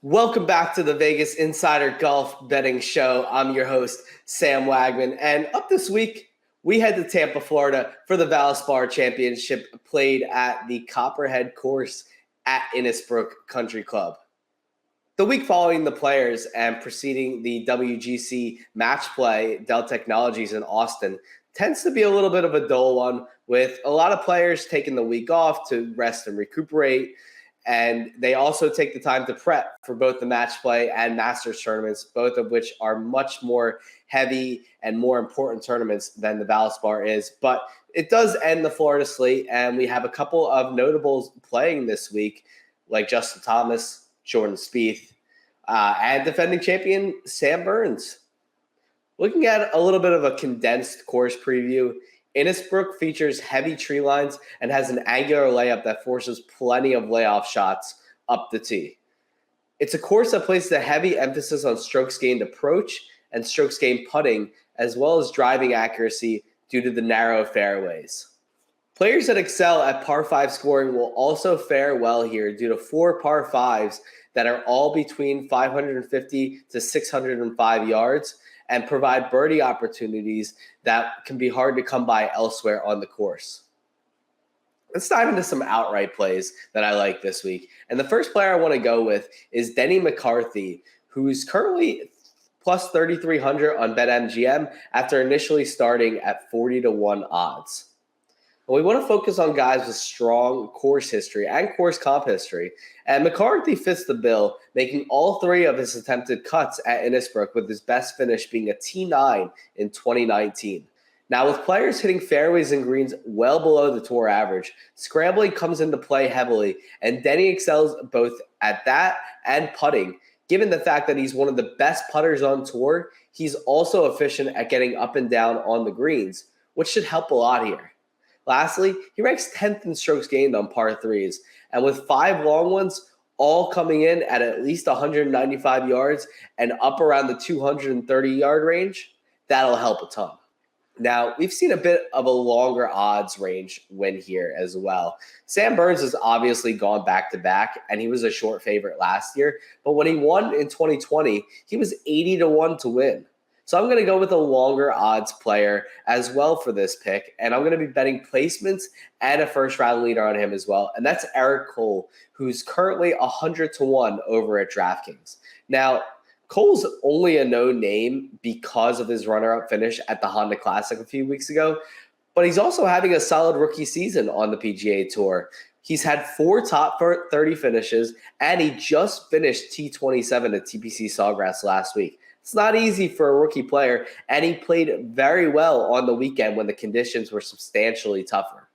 Welcome back to the Vegas Insider Golf Betting Show. I'm your host, Sam Wagman. And up this week, we head to Tampa, Florida for the VALSPAR Championship played at the Copperhead course at Innisbrook Country Club. The week following the Players and preceding the WGC match play, Dell Technologies in Austin, tends to be a little bit of a dull one, with a lot of players taking the week off to rest and recuperate. And they also take the time to prep for both the match play and Masters tournaments, both of which are much more heavy and more important tournaments than the Valspar is. But it does end the Florida slate, and we have a couple of notables playing this week, like Justin Thomas, Jordan Spieth, and defending champion Sam Burns. Looking at a little bit of a condensed course preview, Innisbrook features heavy tree lines and has an angular layup that forces plenty of layoff shots up the tee. It's a course that places a heavy emphasis on strokes gained approach and strokes gained putting, as well as driving accuracy due to the narrow fairways. Players that excel at par 5 scoring will also fare well here due to 4 par 5s that are all between 550 to 605 yards and provide birdie opportunities that can be hard to come by elsewhere on the course. Let's dive into some outright plays that I like this week. And the first player I want to go with is Denny McCarthy, who's currently plus 3,300 on BetMGM after initially starting at 40-1 odds. We want to focus on guys with strong course history and course comp history, and McCarthy fits the bill, making all 3 of his attempted cuts at Innisbrook, with his best finish being a T9 in 2019. Now, with players hitting fairways and greens well below the tour average, scrambling comes into play heavily, and Denny excels both at that and putting. Given the fact that he's one of the best putters on tour, he's also efficient at getting up and down on the greens, which should help a lot here. Lastly, he ranks 10th in strokes gained on par 3s, and with 5 long ones, all coming in at least 195 yards and up around the 230-yard range, that'll help a ton. Now, we've seen a bit of a longer odds range win here as well. Sam Burns has obviously gone back-to-back, and he was a short favorite last year, but when he won in 2020, he was 80-1 to win. So I'm going to go with a longer odds player as well for this pick, and I'm going to be betting placements and a first-round leader on him as well, and that's Eric Cole, who's currently 100-1 over at DraftKings. Now, Cole's only a known name because of his runner-up finish at the Honda Classic a few weeks ago, but he's also having a solid rookie season on the PGA Tour. He's had 4 top 30 finishes, and he just finished T27 at TPC Sawgrass last week. It's not easy for a rookie player, and he played very well on the weekend when the conditions were substantially tougher.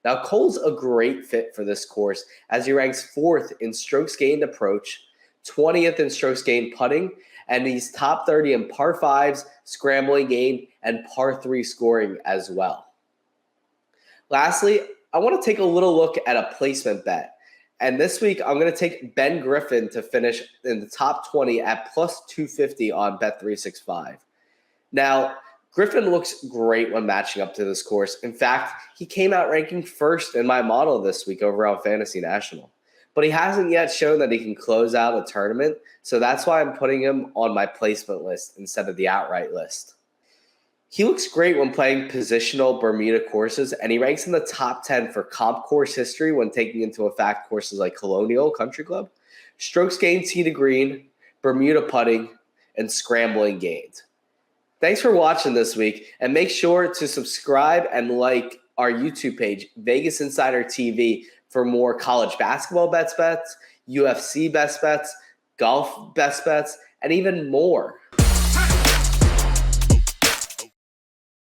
Now, Cole's a great fit for this course as he ranks 4th in strokes gained approach, 20th in strokes gained putting, and he's top 30 in par 5s, scrambling gained, and par 3 scoring as well. Lastly, I want to take a little look at a placement bet. And this week, I'm going to take Ben Griffin to finish in the top 20 at plus 250 on Bet365. Now, Griffin looks great when matching up to this course. In fact, he came out ranking 1st in my model this week over on Fantasy National. But he hasn't yet shown that he can close out a tournament, so that's why I'm putting him on my placement list instead of the outright list. He looks great when playing positional Bermuda courses, and he ranks in the top 10 for comp course history when taking into effect courses like Colonial Country Club, strokes gained tee to green, Bermuda putting, and scrambling gained. Thanks for watching this week, and make sure to subscribe and like our YouTube page, Vegas Insider TV, for more college basketball bets, UFC best bets, golf best bets, and even more.